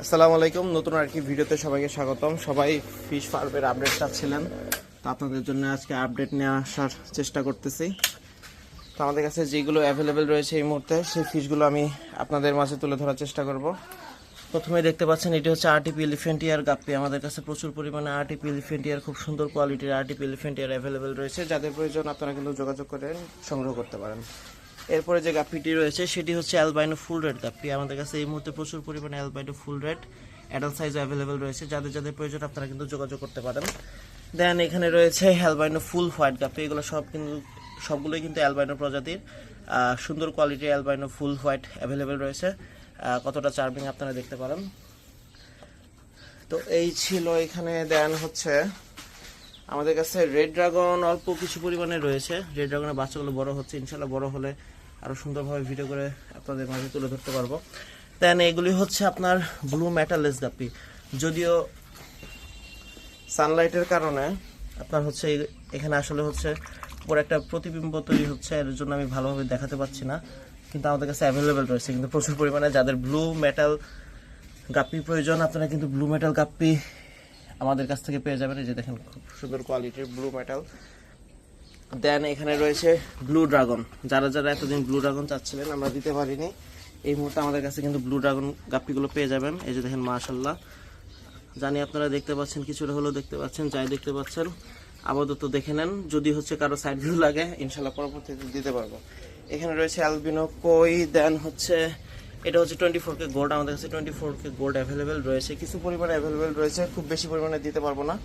আসসালামু আলাইকুম। নতুন আর কি ভিডিওতে সবাইকে স্বাগতম। সবাই ফিশ ফার্মের আপডেট চাচ্ছিলেন, তো আপনাদের জন্য আজকে আপডেট নিয়ে আসার চেষ্টা করতেছি। তো আমাদের কাছে যেগুলো অ্যাভেলেবেল রয়েছে এই মুহূর্তে, সেই ফিশগুলো আমি আপনাদের মাঝে তুলে ধরার চেষ্টা করব। প্রথমে দেখতে পাচ্ছেন এটি হচ্ছে আরটিপি এলিফ্যান্ট ইয়ার গাপ্পি। আমাদের কাছে প্রচুর পরিমাণে আরটিপি এলিফ্যান্ট ইয়ার, খুব সুন্দর কোয়ালিটির আরটিপি এলিফ্যান্ট ইয়ার অ্যাভেলেবেল রয়েছে। যাদের প্রয়োজন আপনারা কিন্তু যোগাযোগ করে সংগ্রহ করতে পারেন। এরপরে যে গাপ্পিটি রয়েছে সেটি হচ্ছে অ্যালবাইনো ফুল রেড গাপ্পি। আমাদের কাছে এই মুহূর্তে প্রচুর পরিমাণে অ্যালবাইনো ফুল রেড অ্যাডাল্ট সাইজ অ্যাভেলেবেল রয়েছে। যাদের যাদের প্রয়োজন আপনারা কিন্তু যোগাযোগ করতে পারেন। দেন এখানে রয়েছে অ্যালবাইনো ফুল হোয়াইট গাপ্পি। এগুলো সবগুলোই কিন্তু অ্যালবাইনো প্রজাতির সুন্দর কোয়ালিটির অ্যালবাইনো ফুল হোয়াইট অ্যাভেলেবেল রয়েছে। কতটা চার্মিং আপনারা দেখতে পারেন। তো এই ছিল এখানে। দেন হচ্ছে আমাদের কাছে রেড ড্রাগন অল্প কিছু পরিমাণে রয়েছে। রেড ড্রাগনের বাচ্চাগুলো বড় হচ্ছে, ইনশাল্লাহ বড় হলে আরও সুন্দরভাবে ভিডিও করে আপনাদের মাঝে তুলে ধরতে পারবো। দেন এগুলি হচ্ছে আপনার ব্লু মেটালেস গাপ্পি। যদিও সানলাইটের কারণে আপনার হচ্ছে এখানে আসলে হচ্ছে পুরো একটা প্রতিবিম্ব তৈরি হচ্ছে, এর জন্য আমি ভালোভাবে দেখাতে পাচ্ছি না, কিন্তু আমাদের কাছে অ্যাভেলেবেল রয়েছে কিন্তু প্রচুর পরিমাণে। যাদের ব্লু মেটাল গাপ্পি প্রয়োজন আপনারা কিন্তু ব্লু মেটাল গাপ্পি আমাদের কাছ থেকে পেয়ে যাবেন। এই যে দেখেন, খুব সুন্দর কোয়ালিটির ব্লু মেটাল। দেন এখানে রয়েছে ব্লু ড্রাগন। যারা যারা এতদিন ব্লু ড্রাগন চাচ্ছিলেন, আমরা দিতে পারিনি, এই মুহূর্তে আমাদের কাছে কিন্তু ব্লু ড্রাগন গাপ্পিগুলো পেয়ে যাবেন। এই যে দেখেন, মাশাল্লাহ, জানি আপনারা দেখতে পাচ্ছেন, কিছুটা হলেও দেখতে পাচ্ছেন। যাই দেখতে পাচ্ছেন আপাতত দেখে নেন, যদি হচ্ছে কারো সাইড ভিউ লাগে ইনশাল্লাহ পরবর্তীতে দিতে পারবো। এখানে রয়েছে অ্যালবিনো কই। দেন হচ্ছে এটা হচ্ছে 24K গোল্ড। আমাদের কাছে 24K গোল্ড অ্যাভেলেবেল রয়েছে, কিছু পরিমাণে অ্যাভেলেবেল রয়েছে, খুব বেশি পরিমাণে দিতে পারবো না।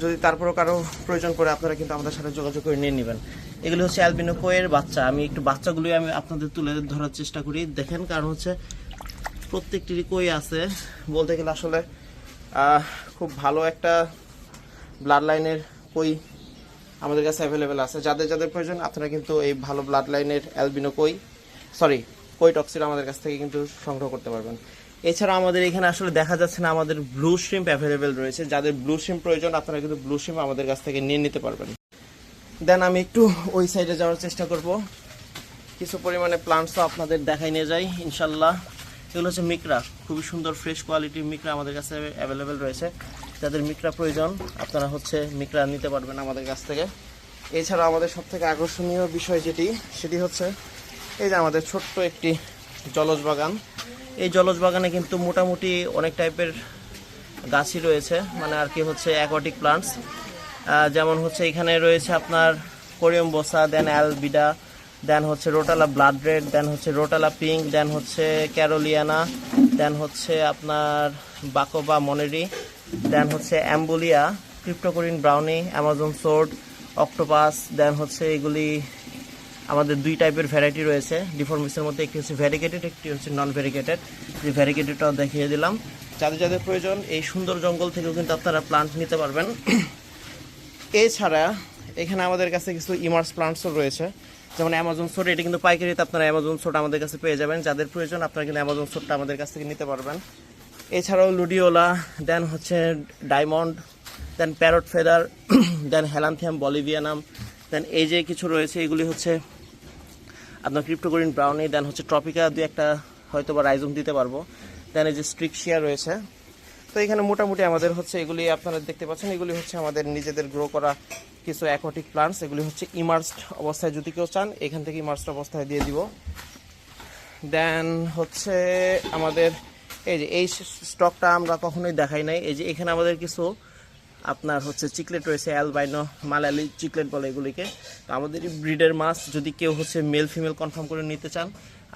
যদি তারপরেও কারো প্রয়োজন পড়ে আপনারা কিন্তু আমাদের সাথে যোগাযোগ করে নিয়ে নেবেন। এগুলি হচ্ছে অ্যালবিনো কোয়ের বাচ্চা। আমি একটু বাচ্চাগুলোই আপনাদের তুলে ধরার চেষ্টা করি, দেখেন। কারণ হচ্ছে প্রত্যেকটিরই কই আছে, বলতে গেলে আসলে খুব ভালো একটা ব্লাড লাইনের কই আমাদের কাছে অ্যাভেলেবেল আছে। যাদের যাদের প্রয়োজন আপনারা কিন্তু এই ভালো ব্লাড লাইনের অ্যালবিনো কই টক্সিন আমাদের কাছ থেকে কিন্তু সংগ্রহ করতে পারবেন। এছাড়া আমাদের এখানে আসলে দেখা যাচ্ছে না, আমাদের ব্লু শ্রিম্প অ্যাভেলেবেল রয়েছে। যাদের ব্লু শ্রিম্প প্রয়োজন আপনারা কিন্তু ব্লু শ্রিম্প আমাদের কাছ থেকে নিয়ে নিতে পারবেন। দেন আমি একটু ওই সাইডে যাওয়ার চেষ্টা করব, কিছু পরিমাণে প্লান্টসও আপনাদের দেখাই নিয়ে যাই ইনশাল্লাহ। এগুলো হচ্ছে মিকরা, খুবই সুন্দর ফ্রেশ কোয়ালিটির মিকরা আমাদের কাছে অ্যাভেলেবেল রয়েছে। যাদের মিকরা প্রয়োজন আপনারা হচ্ছে মিকরা নিতে পারবেন আমাদের কাছ থেকে। এছাড়া আমাদের সবথেকে আকর্ষণীয় বিষয় সেটি হচ্ছে এই যে আমাদের ছোট্ট একটি জলজ বাগান। এই জলজ বাগানে কিন্তু মোটামুটি অনেক টাইপের গাছই রয়েছে, মানে আর কি হচ্ছে অ্যাকোয়াটিক প্লান্টস। যেমন হচ্ছে এখানে রয়েছে আপনার কোরিয়ামবোসা, দেন অ্যালবিডা, দেন হচ্ছে রোটালা ব্লাড রেড, দেন হচ্ছে রোটালা পিঙ্ক, দেন হচ্ছে ক্যারোলিয়ানা, দেন হচ্ছে আপনার বাকোবা মনেরি, দেন হচ্ছে অ্যাম্বুলিয়া, ক্রিপ্টোকোরিন ব্রাউনি, অ্যামাজন সোর্ড, অক্টোপাস। দেন হচ্ছে এগুলি আমাদের দুই টাইপের ভ্যারাইটি রয়েছে ডিফর্মিসের মধ্যে, একটি হচ্ছে ভ্যারিগেটেড, একটি হচ্ছে নন ভ্যারিগেটেড। যে ভ্যারিগেটেডটাও দেখিয়ে দিলাম। যাদের যাদের প্রয়োজন এই সুন্দর জঙ্গল থেকেও কিন্তু আপনারা প্লান্ট নিতে পারবেন। এছাড়া এখানে আমাদের কাছে কিছু ইমার্স প্লান্টসও রয়েছে, যেমন অ্যামাজন সোট। এটা কিন্তু পাইকারিতে আপনারা অ্যামাজন সোট আমাদের কাছে পেয়ে যাবেন। যাদের প্রয়োজন আপনারা কিন্তু অ্যামাজন সোটটা আমাদের কাছ থেকে নিতে পারবেন। এছাড়াও লুডিওলা, দেন হচ্ছে ডায়মন্ড, দেন প্যারট ফেদার, দেন হেলান্থিয়াম বলিভিয়ানাম, দেন এই যে কিছু রয়েছে এগুলি হচ্ছে আপনার ক্রিপ্টোকোরিন ব্রাউনি, দেন হচ্ছে ট্রপিকা, দুই একটা হয়তো বা রাইজুম দিতে পারবো। দেন এই যে স্ট্রিকশিয়া রয়েছে। তো এখানে মোটামুটি আমাদের হচ্ছে এগুলি আপনারা দেখতে পাচ্ছেন, এগুলি হচ্ছে আমাদের নিজেদের গ্রো করা কিছু অ্যাকোয়াটিক প্লান্টস। এগুলি হচ্ছে ইমার্সড অবস্থায়, যদি কেউ চান এখান থেকে ইমার্সড অবস্থায় দিয়ে দিব। দেন হচ্ছে আমাদের এই স্টকটা আমরা কখনোই দেখাই নাই। এই যে এখানে আমাদের কিছু আপনার হচ্ছে চিকলেট রয়েছে, অ্যালবাইনো মালায়ালি চিকলেট বলে এগুলিকে। তো আমাদের এই ব্রিডের মাছ যদি কেউ হচ্ছে মেল ফিমেল কনফার্ম করে নিতে চান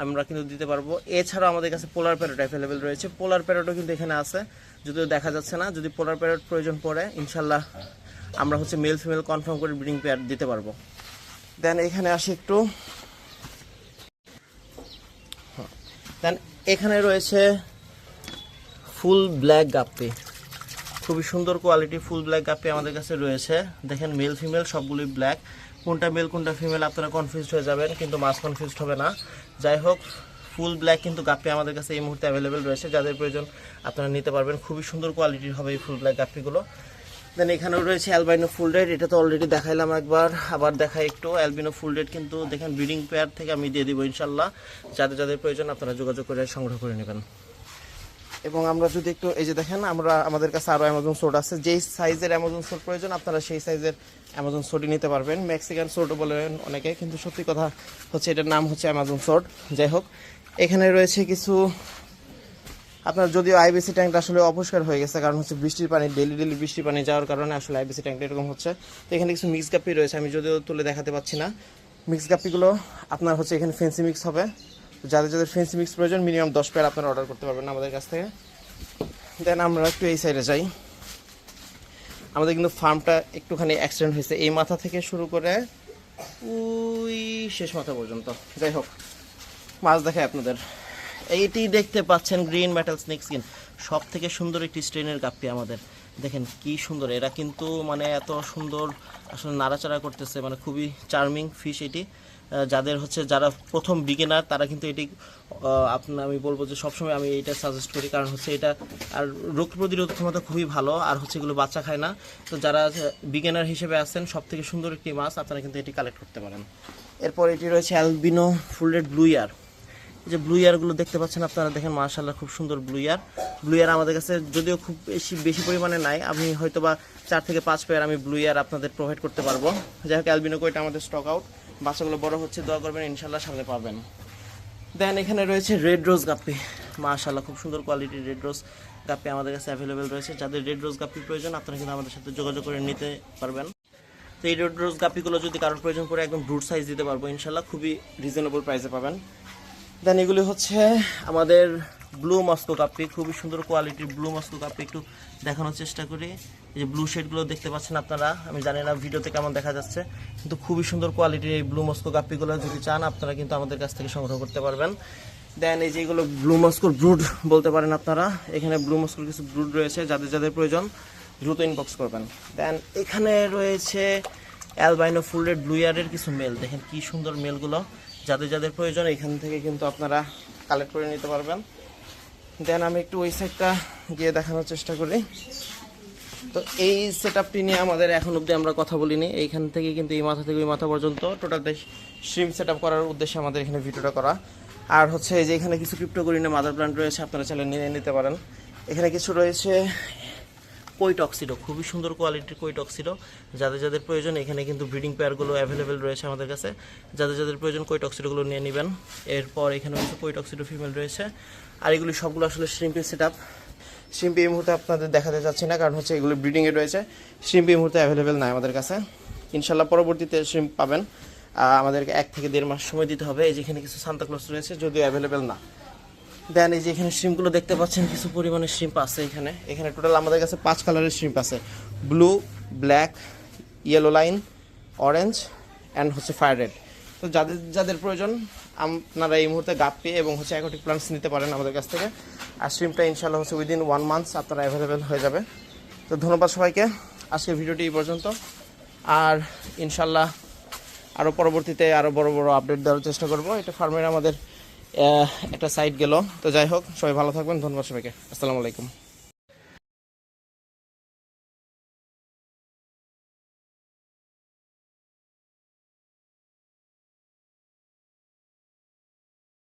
আমরা কিন্তু দিতে পারবো। এছাড়াও আমাদের কাছে পোলার প্যারট অ্যাভেলেবেল রয়েছে। পোলার প্যারটও কিন্তু এখানে আছে, যদিও দেখা যাচ্ছে না। যদি পোলার প্যারট প্রয়োজন পড়ে ইনশাল্লাহ আমরা হচ্ছে মেল ফিমেল কনফার্ম করে ব্রিডিং পেয়ার দিতে পারবো। দেন এখানে আসি একটু। দেন এখানে রয়েছে ফুল ব্ল্যাক গাপ্পি, খুবই সুন্দর কোয়ালিটি ফুল ব্ল্যাক গাপ্পি আমাদের কাছে রয়েছে। দেখেন মেল ফিমেল সবগুলোই ব্ল্যাক, কোনটা মেল কোনটা ফিমেল আপনারা কনফিউজড হয়ে যাবেন, কিন্তু মাছ কনফিউজড হবে না। যাই হোক, ফুল ব্ল্যাক কিন্তু গাপ্পি আমাদের কাছে এই মুহূর্তে অ্যাভেলেবেল রয়েছে। যাদের প্রয়োজন আপনারা নিতে পারবেন, খুবই সুন্দর কোয়ালিটির হবে এই ফুল ব্ল্যাক গাপ্পিগুলো। দেন এখানেও রয়েছে অ্যালবাইনো ফুল রেড। এটা তো অলরেডি দেখাইলাম একবার, আবার দেখাই একটু। অ্যালবিনো ফুল রেড কিন্তু দেখেন ব্রিডিং পেয়ার থেকে আমি দিয়ে দিব ইনশাল্লাহ। যাদের যাদের প্রয়োজন আপনারা যোগাযোগ করে সংগ্রহ করে নেবেন। এবং আমরা যদি একটু এই যে দেখেন আমাদের কাছে আরও অ্যামাজন সোড আছে, যেই সাইজের অ্যামাজন সোড প্রয়োজন আপনারা সেই সাইজের অ্যামাজন সোডই নিতে পারবেন। মেক্সিকান সোডও বলেন অনেকে, কিন্তু সত্যি কথা হচ্ছে এটার নাম হচ্ছে অ্যামাজন সোড। যাই হোক, এখানে রয়েছে কিছু আপনার, যদিও আইবিসি ট্যাঙ্কটা আসলে অপরিষ্কার হয়ে গেছে, কারণ হচ্ছে বৃষ্টির পানি, ডেলি বৃষ্টির পানি যাওয়ার কারণে আসলে আইবিসি ট্যাঙ্কটা এরকম হচ্ছে। তো এখানে কিছু মিক্স গাপ্পি রয়েছে, আমি যদিও তুলে দেখাতে পাচ্ছি না। মিক্স গাপ্পিগুলো আপনার হচ্ছে এখানে ফেন্সি মিক্স হবে। যাদের যাদের ফেন্সি মিক্স প্রয়োজন মিনিমাম 10 পেয়ার আপনারা অর্ডার করতে পারবেন আমাদের কাছ থেকে। দেন আমরা একটু এই সাইডে যাই। আমাদের কিন্তু ফার্মটা একটুখানি অ্যাক্সিডেন্ট হয়েছে, এই মাথা থেকে শুরু করে ওই শেষ মাথা পর্যন্ত। যাই হোক, মাছ দেখায় আপনাদের। এইটি দেখতে পাচ্ছেন গ্রিন মেটাল স্নেক স্কিন, সব থেকে সুন্দর একটি স্ট্রেনের গাপ্পি আমাদের। দেখেন কি সুন্দর, এরা কিন্তু মানে এত সুন্দর আসলে নাড়াচাড়া করতেছে, মানে খুবই চার্মিং ফিশ এটি। যারা প্রথম বিগিনার তারা কিন্তু এটি আমি বলবো যে সবসময় আমি এইটা সাজেস্ট করি, কারণ হচ্ছে এটা আর রোগ প্রতিরোধ ক্ষমতা খুবই ভালো, আর হচ্ছে এগুলো বাচ্চা খায় না। তো যারা বিগিনার হিসেবে আছেন, সব থেকে সুন্দর একটি মাছ, আপনারা কিন্তু এটি কালেক্ট করতে পারেন। এরপর এটি রয়েছে অ্যালবিনো ফুল রেড ব্লু ইয়ার। এই যে ব্লু ইয়ারগুলো দেখতে পাচ্ছেন আপনারা, দেখেন মাশাআল্লাহ খুব সুন্দর ব্লু ইয়ার আমাদের কাছে যদিও খুব বেশি পরিমাণে নাই, আমি হয়তো বা 4 থেকে 5 পেয়ার আমি ব্লু ইয়ার আপনাদের প্রোভাইড করতে পারবো। যাই হোক, অ্যালবিনো কইটা আমাদের স্টক আউট, বাচ্চাগুলো বড় হচ্ছে, দোয়া করবেন ইনশাল্লাহ সামনে পাবেন। দেন এখানে রয়েছে রেড রোজ গাপ্পি, মাশাআল্লাহ খুব সুন্দর কোয়ালিটির রেড রোজ গাপ্পি আমাদের কাছে অ্যাভেলেবেল রয়েছে। যাদের রেড রোজ গাপ্পি প্রয়োজন আপনারা কিন্তু আমাদের সাথে যোগাযোগ করে নিতে পারবেন। তো এই রেড রোজ গাপ্পিগুলো যদি কারোর প্রয়োজন পড়ে একদম ব্রুড সাইজ দিতে পারবো ইনশাল্লাহ, খুবই রিজনেবল প্রাইসে পাবেন। দেন এগুলি হচ্ছে আমাদের ব্লু মস্কো গাপ্পি, খুবই সুন্দর কোয়ালিটির ব্লু মস্কো গাপ্পি। একটু দেখানোর চেষ্টা করি, এই যে ব্লু শেডগুলো দেখতে পাচ্ছেন আপনারা, আমি জানি না ভিডিওতে কেমন দেখা যাচ্ছে, কিন্তু খুবই সুন্দর কোয়ালিটির এই ব্লু মস্কো গাপ্পিগুলো যদি চান আপনারা কিন্তু আমাদের কাছ থেকে সংগ্রহ করতে পারবেন। দেন এই যে এগুলো ব্লু মস্কোর ব্রুড বলতে পারেন আপনারা, এখানে ব্লু মস্কোর কিছু ব্রুড রয়েছে, যাদের যাদের প্রয়োজন দ্রুত ইনবক্স করবেন। দেন এখানে রয়েছে অ্যালবাইনো ফুল রেড ব্লু ইয়ারের কিছু মেল, দেখেন কি সুন্দর মেলগুলো, যাদের যাদের প্রয়োজন এখান থেকে কিন্তু আপনারা কালেক্ট করে নিতে পারবেন। দেন আমি একটু ওই সাইডটা গিয়ে দেখানোর চেষ্টা করি। তো এই সেটআপটি নিয়ে আমাদের এখন অবধি আমরা কথা বলিনি, এইখান থেকে কিন্তু এই মাথা থেকে ওই মাথা পর্যন্ত টোটাল শ্রিম সেটআপ করার উদ্দেশ্যে আমাদের এখানে ভিডিওটা করা। আর হচ্ছে এই যে এখানে কিছু ক্রিপ্টোকোরিনে মাদার প্ল্যান্ট রয়েছে, আপনারা চাইলে নিয়ে নিতে পারেন। এখানে কিছু রয়েছে কই টক্সিডো, খুবই সুন্দর কোয়ালিটির কই টক্সিডো, যাদের যাদের প্রয়োজন এখানে কিন্তু ব্রিডিং পেয়ারগুলো অ্যাভেলেবেল রয়েছে আমাদের কাছে, যাদের যাদের প্রয়োজন কই টক্সিডোগুলো নিয়ে নেবেন। এরপর এখানে হচ্ছে কই টক্সিডো ফিমেল রয়েছে, আর এগুলি সবগুলো আসলে শ্রিম্পি সেটআপ। শ্রিম্পি এই মুহূর্তে আপনাদের দেখাতে চাচ্ছি না, কারণ হচ্ছে এগুলো ব্রিডিংয়ে রয়েছে, শ্রিম্পি এই মুহূর্তে অ্যাভেলেবেল নাই আমাদের কাছে। ইনশাল্লাহ পরবর্তীতে শ্রিম্প পাবেন, আমাদেরকে 1 থেকে 1.5 মাস সময় দিতে হবে। এই যেখানে কিছু সান্তাক্লজ রয়েছে, যদিও অ্যাভেলেবেল না। দেন এই যে এখানে শ্রিম্পগুলো দেখতে পাচ্ছেন, কিছু পরিমাণে শ্রিম্প আছে এখানে টোটাল আমাদের কাছে 5 কালারের শ্রিম্প আছে, blue, black, yellow line, orange and হচ্ছে ফায়ার রেড। তো যাদের যাদের প্রয়োজন আপনারা এই মুহূর্তে গাপ্পি এবং হচ্ছে অ্যাকোয়াটিক প্লান্টস নিতে পারেন আমাদের কাছ থেকে। আর শ্রিম্পটা ইনশাল্লাহ হচ্ছে উইদিন 1 মান্থ আপনারা অ্যাভেলেবেল হয়ে যাবে। তো ধন্যবাদ সবাইকে, আজকের ভিডিওটি এই পর্যন্ত। আর ইনশাল্লাহ আরও পরবর্তীতে আরও বড় বড় আপডেট দেওয়ার চেষ্টা করব। এটা ফার্মের আমাদের একটা সাইট গেল। তো যাই হোক, সবাই ভালো থাকবেন, ধন্যবাদ সবাইকে, আসসালামু আলাইকুম।